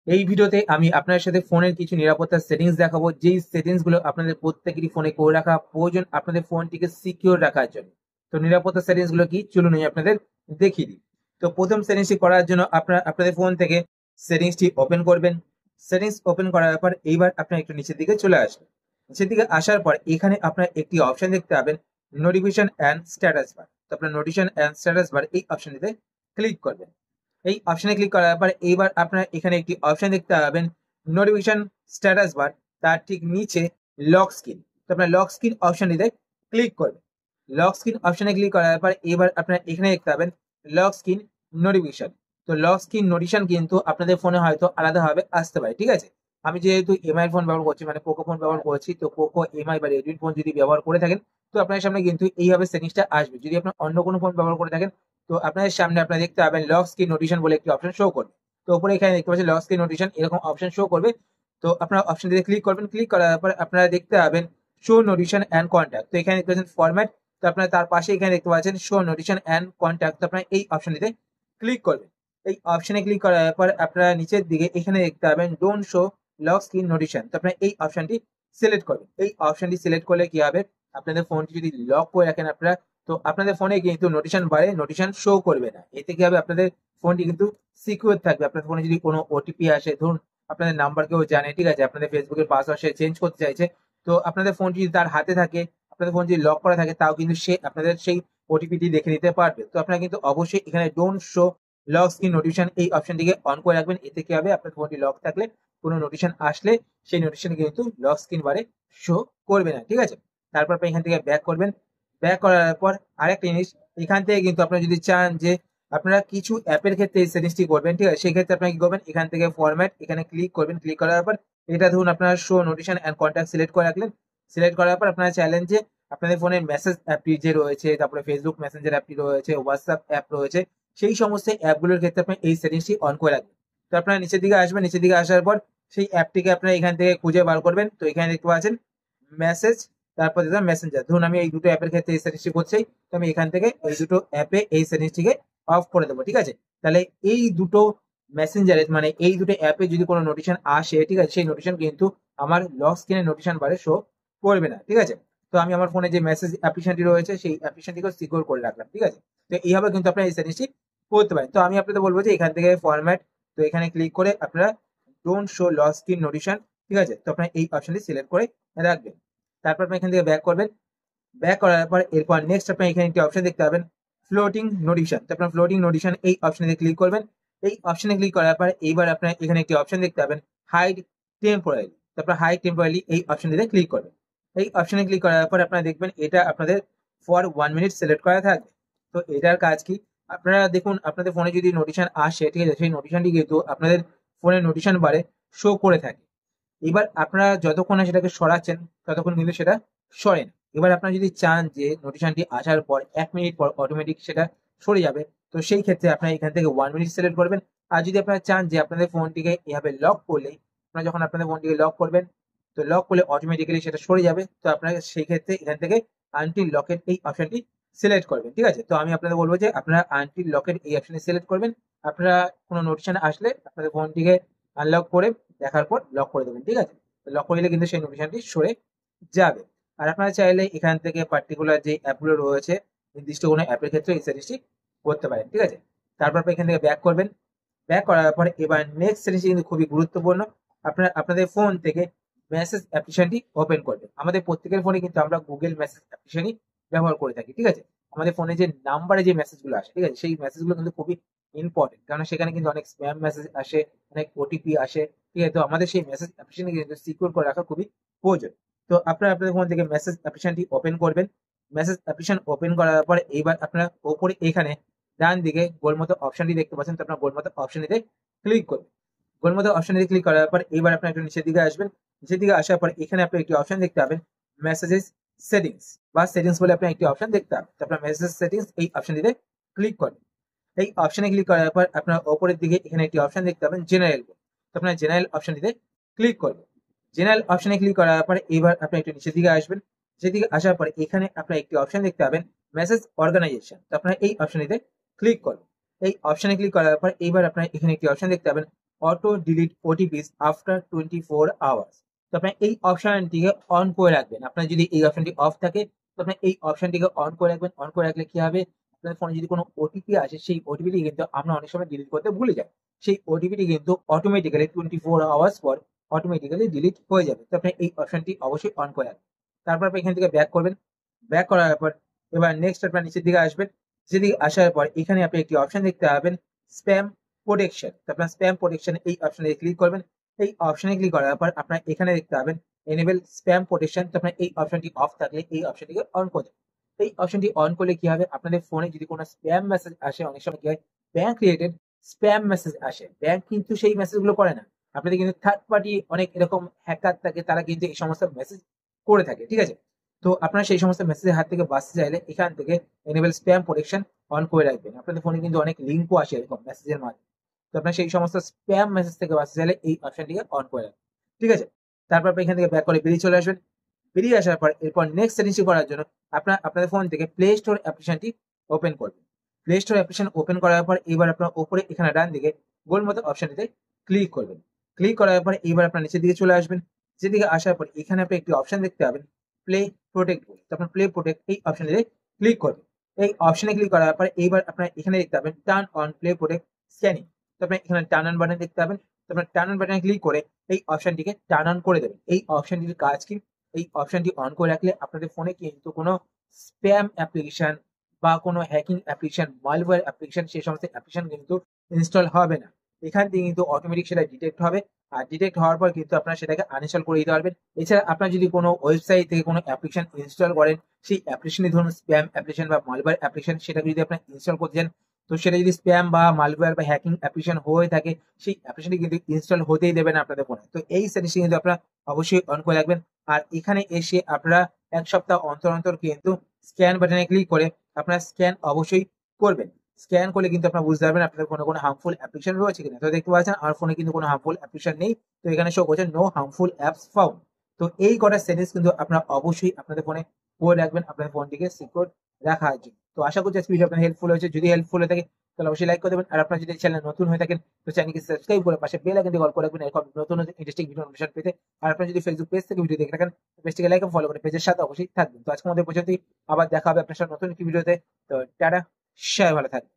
এই ভিডিওতে আমি আপনার সাথে ফোনের কিছু নিরাপত্তা সেটিংস দেখাবো, যেই সেটিংস গুলো আপনাদের প্রত্যেকেরই ফোনে করে রাখা প্রয়োজন আপনাদের ফোনটিকে সিকিউর রাখার জন্য। তো নিরাপত্তা সেটিংস গুলো কি, চলুন আমি আপনাদের দেখিয়ে দিই। তো প্রথম সেটিংসটি করার জন্য আপনাদের ফোন থেকে সেটিংসটি ওপেন করবেন। সেটিংস ওপেন করার পর এইবার আপনার একটু নিচের দিকে চলে আসবেন। নিচের দিকে আসার পর এখানে আপনার একটি অপশন দেখতে পাবেন, নোটিফিকেশন অ্যান্ড স্ট্যাটাস বার। তো আপনার নোটিফিকেশন অ্যান্ড স্ট্যাটাস বার এই অপশনটিতে ক্লিক করবেন। এই অপশনে ক্লিক করার পর এইবার আপনারা এখানে একটি অপশন দেখতে পাবেন, নোটিফিকেশন স্ট্যাটাস বার, তার ঠিক নিচে লক স্ক্রিন। তো আপনার লক স্ক্রিন অপশনটিতে ক্লিক করবেন। লক স্ক্রিন অপশনে ক্লিক করার পর এবার আপনারা এখানে দেখতে পাবেন লক স্ক্রিন নোটিফিকেশন। তো লক স্ক্রিন নোটিফিকেশন কিন্তু আপনাদের ফোনে হয়তো আলাদাভাবে আসতে পারে, ঠিক আছে। আমি যেহেতু এমআই ফোন ব্যবহার করছি, মানে পোকো ফোন ব্যবহার করছি, তো পোকো এমআই বা রেডমি ফোন যদি ব্যবহার করে থাকেন তো আপনার সামনে কিন্তু এইভাবে সেটিংসটা আসবে। যদি আপনার অন্য কোনো ফোন ব্যবহার করে থাকেন তো আপনাদের সামনে আপনারা দেখতে পাবেন লক স্ক্রিন নোটিফিকেশন বলে একটি অপশন শো করবে। তো উপরে এখানে দেখতে পাচ্ছেন লক স্ক্রিন নোটিফিকেশন এরকম অপশন শো করবে। তো আপনারা অপশনটিতে ক্লিক করবেন। ক্লিক করার পর আপনারা দেখতে পাবেন শো নোটিফিকেশন অ্যান্ড কন্ট্যাক্ট। তো এখানে দেখতে পাচ্ছেন ফরম্যাট। তো আপনারা তার পাশে এখানে দেখতে পাচ্ছেন শো নোটিফিকেশন অ্যান্ড কন্ট্যাক্ট। তো আপনারা এই অপশনটিতে ক্লিক করবেন। এই অপশনে ক্লিক করার পর আপনারা নিচের দিকে এখানে দেখতে পাবেন don't show lock screen notification. তো আপনারা এই অপশনটি সিলেক্ট করবেন। এই অপশনটি সিলেক্ট করলে কি হবে, আপনাদের ফোনটি যদি লক করে রাখেন আপনারা, তো আপনাদের ফোনে কিন্তু নোটিফিকেশন বারে নোটিফিকেশন শো করবে না। এতে কি হবে, আপনাদের ফোনটি কিন্তু সিকিউর থাকবে। আপনাদের ফোনে যদি কোনো ওটিপি আসে, ধরুন আপনাদের নাম্বার কেউ জানে, ঠিক আছে, আপনাদের ফেসবুকের পাসওয়ার্ড সে চেঞ্জ করতে চাইছে, তো আপনাদের ফোনটি যদি তার হাতে থাকে, আপনাদের ফোন যদি লক করা থাকে, তাও কিন্তু সে আপনাদের সেই ওটিপিটি দেখে নিতে পারবে। তো আপনারা কিন্তু অবশ্যই এখানে don't show lock screen notification এই অপশনটিকে অন করে রাখবেন। এতে কি হবে, আপনার ফোনটি লক থাকলে কোনো নোটিফিকেশন আসলে সেই নোটিফিকেশন কিন্তু লক স্ক্রিন বারে শো করবে না, ঠিক আছে। তারপর আপনি এখান থেকে ব্যাক করবেন। ব্যাক করার পর আরেকটা জিনিস, এখান থেকে কিন্তু আপনারা যদি চান যে আপনারা কিছু অ্যাপের ক্ষেত্রে এই সেটিংসটি করবেন, ঠিক আছে, সেই ক্ষেত্রে আপনারা কি করবেন, এখান থেকে ফরম্যাট এখানে ক্লিক করবেন। ক্লিক করার পর এটা ধরুন আপনারা show notification and contact select করে রাখলেন। সিলেক্ট করার পর আপনারা চাইলেন যে আপনাদের ফোনের মেসেজ অ্যাপটি যে রয়েছে, তারপরে ফেসবুক মেসেঞ্জার অ্যাপটি রয়েছে, হোয়াটসঅ্যাপ অ্যাপ রয়েছে, সেই সমস্ত অ্যাপগুলোর ক্ষেত্রে আপনি এই সেটিংসটি অন করে রাখবেন। তো আপনারা নিচের দিকে আসবেন। নিচের দিকে আসার পর সেই অ্যাপটিকে আপনারা এখান থেকে খুঁজে বার করবেন। তো এখানে দেখতে পাচ্ছেন মেসেজ, তারপর দেখলাম মেসেঞ্জার। ধরুন আমি এই দুটো অ্যাপের ক্ষেত্রে এই সেটিংসটি করছি, তো আমি এখান থেকে এই দুটো অ্যাপে এই সেটিংসটিকে অফ করে দেবো, ঠিক আছে। তাহলে এই দুটো মেসেঞ্জারে, মানে এই দুটো অ্যাপে যদি কোনো নোটিফিকেশন আসে, ঠিক আছে, সেই নোটিফিকেশন কিন্তু আমার লক স্ক্রিনের নোটিফিকেশন বারে শো করবে না, ঠিক আছে। তো আমি আমার ফোনে যে মেসেজ অ্যাপ্লিকেশনটি রয়েছে সেই অ্যাপ্লিকেশনটিকে সিকিউর করে রাখলাম, ঠিক আছে। তো এইভাবে কিন্তু আপনারা এই সেটিংসটি করতে পারেন। তো আমি আপনাদের বলবো যে এখান থেকে ফরম্যাট, তো এখানে ক্লিক করে আপনারা don't show lock screen notification, ঠিক আছে, তো আপনারা এই অপশনটি সিলেক্ট করে রাখবেন। তারপর আপনি এখান থেকে ব্যাক করবেন। ব্যাক করার পর এরপর নেক্সট আপনি এখানে একটি অপশন দেখতে পাবেন ফ্লোটিং নোটিফিকেশন। তো আপনার ফ্লোটিং নোটিফিকেশন এই অপশনে ক্লিক করবেন। এই অপশনে ক্লিক করার পর এইবার আপনার এখানে একটি অপশন দেখতে পাবেন হাইড টেম্পোরারি। তো আপনার হাইড টেম্পোরারি এই অপশনটিতে ক্লিক করবেন। এই অপশনে ক্লিক করার পর আপনারা দেখবেন এটা আপনাদের ফর 1 মিনিট সিলেক্ট করা থাকবে। তো এটার কাজ কি, আপনারা দেখুন আপনাদের ফোনে যদি নোটিফিকেশন আসে, ঠিক আছে, সেই নোটিফিকেশনটি কিন্তু আপনাদের ফোনের নোটিফিকেশন বারে শো করে থাকে। এবার আপনারা যতক্ষণ না সেটাকে সরাচ্ছেন ততক্ষণ কিন্তু সেটা সরে না। এবার আপনারা যদি চান যে নোটিফিকেশনটি আসার পর 1 মিনিট পর অটোমেটিক সেটা সরে যাবে, তো সেই ক্ষেত্রে আপনারা এখান থেকে 1 মিনিট সিলেক্ট করবেন। আর যদি আপনারা চান যে আপনাদের ফোনটিকে এভাবে লক করলে, আপনারা যখন আপনাদের ফোনটিকে লক করবেন, তো লক করলে অটোমেটিক্যালি সেটা সরে যাবে, তো আপনারা সেই ক্ষেত্রে এখান থেকে আনটিল লকেট এই অপশনটি সিলেক্ট করবেন, ঠিক আছে। তো আমি আপনাদের বলবো যে আপনারা আনটিল লকেট এই অপশনে সিলেক্ট করবেন। আপনারা কোনো নোটিফিকেশন আসলে আপনাদের ফোনটিকে আনলক করে দেখার পর লক করে দেবেন, ঠিক আছে। লক করে দিলে কিন্তু সেই নোটিফিকেশনটি সরে যাবে। আর আপনারা চাইলে এখান থেকে পার্টিকুলার যে অ্যাপগুলো রয়েছে নির্দিষ্ট কোনো অ্যাপের ক্ষেত্রে এই সেটিংসটি করতে পারেন, ঠিক আছে। তারপর আপনি এখান থেকে ব্যাক করবেন। ব্যাক করার পর এবার নেক্সট সেটিংসটি কিন্তু খুবই গুরুত্বপূর্ণ, আপনারা আপনাদের ফোন থেকে মেসেজ অ্যাপ্লিকেশনটি ওপেন করবেন। আমাদের প্রত্যেকের ফোনে কিন্তু আমরা গুগল মেসেজ অ্যাপ্লিকেশনই ব্যবহার করে থাকি, ঠিক আছে। আমাদের ফোনে যে নাম্বারে যে মেসেজগুলো আসে, ঠিক আছে, সেই মেসেজগুলো কিন্তু খুবই ইম্পর্টেন্ট, কারণ সেখানে কিন্তু অনেক স্প্যাম মেসেজ আসে, অনেক ওটিপি আসে, ঠিক আছে। তো আমাদের সেই মেসেজ অ্যাপ্লিকেশন কিন্তু সিকিউর করে রাখা খুবই প্রয়োজন। তো আপনারা আপনাদের ফোন থেকে মেসেজ অ্যাপ্লিকেশনটি ওপেন করবেন। মেসেজ অ্যাপ্লিকেশন ওপেন করার পরে এইবার আপনারা ওপরে এখানে ডান দিকে গোল মতো অপশনটি দেখতে পাচ্ছেন, তো আপনার গোল মতো অপশনটিতে ক্লিক করবেন। গোল মতো অপশনটিতে ক্লিক করার পর এইবার আপনার একটু নিচের দিকে আসবেন। নিচের দিকে আসার পর এখানে আপনি একটি অপশন দেখতে পাবেন মেসেজেস সেটিংস বা সেটিংস বলে আপনি একটি অপশন দেখতে পাবেন। তো আপনার মেসেজ সেটিংস এই অপশনটিতে ক্লিক করবেন। এই অপশনে ক্লিক করার পর আপনার ওপরের দিকে এখানে একটি অপশন দেখতে পাবেন জেনারেল। তো আপনার জেনারেল অপশনটিতে ক্লিক করবেন। জেনারেল অপশনে ক্লিক করার পর এবার আপনি একটু নিচের দিকে আসবেন। নিচের দিকে আসার পর এখানে আপনার একটি অপশন দেখতে পাবেন মেসেজ অর্গানাইজেশন। তো আপনার এই অপশনটিতে ক্লিক করবেন। এই অপশনে ক্লিক করার পর এইবার আপনার এখানে একটি অপশন দেখতে পাবেন অটো ডিলিট ওটিপিস আফটার 24 আওয়ার্স। তো আপনার এই অপশনটিকে অন করে রাখবেন। আপনার যদি এই অপশনটি অফ থাকে তো আপনার এই অপশনটিকে অন করে রাখবেন। অন করে রাখলে কি হবে, আপনার ফোনে যদি কোনো ওটিপি আসে সেই ওটিপিটি কিন্তু আমরা অনেক সময় ডিলিট করতে ভুলে যাই। সেই ওটিপিটি কিন্তু অটোমেটিক্যালি 24 আওয়ার্স পর অটোমেটিক্যালি ডিলিট হয়ে যাবে। তো আপনি এই অপশনটি অবশ্যই অন করে রাখবেন। তারপর আপনি এখান থেকে ব্যাক করবেন। ব্যাক করার পর এবার নেক্সট আপনার নিচের দিকে আসবেন। নিচের দিকে আসার পর এখানে আপনি একটি অপশন দেখতে পাবেন স্প্যাম প্রোটেকশন। তো আপনার স্প্যাম প্রোটেকশন এই অপশনে ক্লিক করবেন। এই অপশনে ক্লিক করার পর আপনার এখানে দেখতে পাবেন এনেবল স্প্যাম প্রোটেকশন। তো আপনার এই অপশনটি অফ থাকলে এই অপশনটিকে অন করে দেবেন। এই অপশনটি অন করলে কি হবে, আপনাদের ফোনে যদি কোনো স্প্যাম মেসেজ আসে, অনেক সময় কি হয় ব্যাংক রিলেটেড স্প্যাম মেসেজ আসে, ব্যাংক কিন্তু সেই মেসেজগুলো করে না, আপনাদের কিন্তু থার্ড পার্টি অনেক এরকম হ্যাকার থাকে, তারা কিন্তু এই সমস্ত মেসেজ করে থাকে, ঠিক আছে। তো আপনারা সেই সমস্ত মেসেজের হাত থেকে বাঁচতে চাইলে এখান থেকে এনেবল স্প্যাম প্রোটেকশন অন করে রাখবেন। আপনাদের ফোনে কিন্তু অনেক লিঙ্কও আসে এরকম মেসেজের মাধ্যমে। তো আপনার সেই সমস্ত স্প্যাম মেসেজ থেকে বাঁচতে চাইলে এই অপশনটিকে অন করে রাখবেন, ঠিক আছে। তারপর আপনি এখান থেকে ব্যাক করে বেরিয়ে চলে আসবেন। বেরিয়ে আসার পর এরপর নেক্সট সেটিংসটি করার জন্য আপনাদের ফোন থেকে প্লে স্টোর অ্যাপ্লিকেশনটি ওপেন করবেন। প্লে স্টোর অ্যাপ্লিকেশন ওপেন করার পর এবার আপনার উপরে এখানে ডান দিকে গোল মতো অপশনটিতে ক্লিক করবেন। ক্লিক করার পর এবার আপনার নিচের দিকে চলে আসবেন। যেদিকে আসার পর এখানে আপনি একটি অপশন দেখতে পাবেন প্লে প্রোটেক্ট বলে। তখন প্লে প্রোটেক্ট এই অপশনে ক্লিক করবেন। এই অপশনে ক্লিক করার পর এইবার আপনার এখানে দেখতে পাবেন turn on play protect scanning. তো আপনি এখানে টার্ন অন বাটন দেখতে পাবেন। তো আপনার টার্ন অন বাটনে ক্লিক করে এই অপশনটিকে টার্ন অন করে দেবেন। এই অপশনটির কাজ কি, এই অপশনটি অন করে রাখলে আপনাদের ফোনে কিন্তু কোনো স্প্যাম অ্যাপ্লিকেশন বা কোনো হ্যাকিং অ্যাপ্লিকেশন, মালওয়্যার অ্যাপ্লিকেশন, সেই সমস্ত অ্যাপ্লিকেশন কিন্তু ইনস্টল হবে না। এখান থেকে কিন্তু অটোমেটিক সেটা ডিটেক্ট হবে। আর ডিটেক্ট হওয়ার পর কিন্তু আপনারা সেটাকে আনইনস্টল করে দিতে পারবেন। এছাড়া আপনারা যদি কোনো ওয়েবসাইট থেকে কোনো অ্যাপ্লিকেশন ইনস্টল করেন, সেই অ্যাপ্লিকেশনে ধরুন স্প্যাম অ্যাপ্লিকেশন বা মালওয়্যার অ্যাপ্লিকেশন, সেটাকে যদি আপনারা ইনস্টল করতে চান, তো সেটা যদি স্প্যাম বা মালওয়্যার বা হ্যাকিং অ্যাপ্লিকেশন হয়ে থাকে, সেই অ্যাপ্লিকেশনটি কিন্তু ইনস্টল হতেই দেবে না আপনাদের ফোনে। তো এই সেটিংসটি কিন্তু আপনারা অবশ্যই অন করে রাখবেন। আর এখানে এসে আপনারা 1 সপ্তাহ অন্তর অন্তর কিন্তু স্ক্যান বাটনে ক্লিক করে আপনারা স্ক্যান অবশ্যই করবেন। স্ক্যান করলে কিন্তু আপনারা বুঝতে পারবেন আপনাদের ফোনে কোনো হার্মফুল অ্যাপ্লিকেশন রয়েছে কিনা। তো দেখতে পাচ্ছেন আমার ফোনে কিন্তু কোনো হার্মফুল অ্যাপ্লিকেশন নেই। তো এখানে শো করছে নো হার্মফুল অ্যাপস ফাউন্ড। তো এই কটা সেটিংস কিন্তু আপনারা অবশ্যই আপনাদের ফোনে করে রাখবেন আপনাদের ফোনটিকে সিকিউর রাখার জন্য। তো আশা করছি আজকে ভিডিও আপনার হেল্পফুল হয়েছে। যদি হেল্পফুল হয়ে থাকে তাহলে অবশ্যই লাইক করে দেবেন। আর আপনারা যদি চ্যানেল নতুন হয়ে থাকেন তো চ্যানেলকে সাবস্ক্রাইব করে পাশে বেল আইকনটি অল করে রাখবেন এরকম নতুন নতুন ইন্টারেস্টিং ভিডিও নোটিফিকেশন পেতে। আর আপনারা যদি ফেসবুক পেজ থেকে ভিডিও দেখে থাকেন পেজটিকে লাইক এবং ফলো করে পেজের সাথে অবশ্যই থাকবেন। তো আজকে আমাদের পর্যন্তই, আবার দেখা হবে আপনার সাথে নতুন একটি ভিডিওতে। তো টাটা, সবাই ভালো থাকবেন।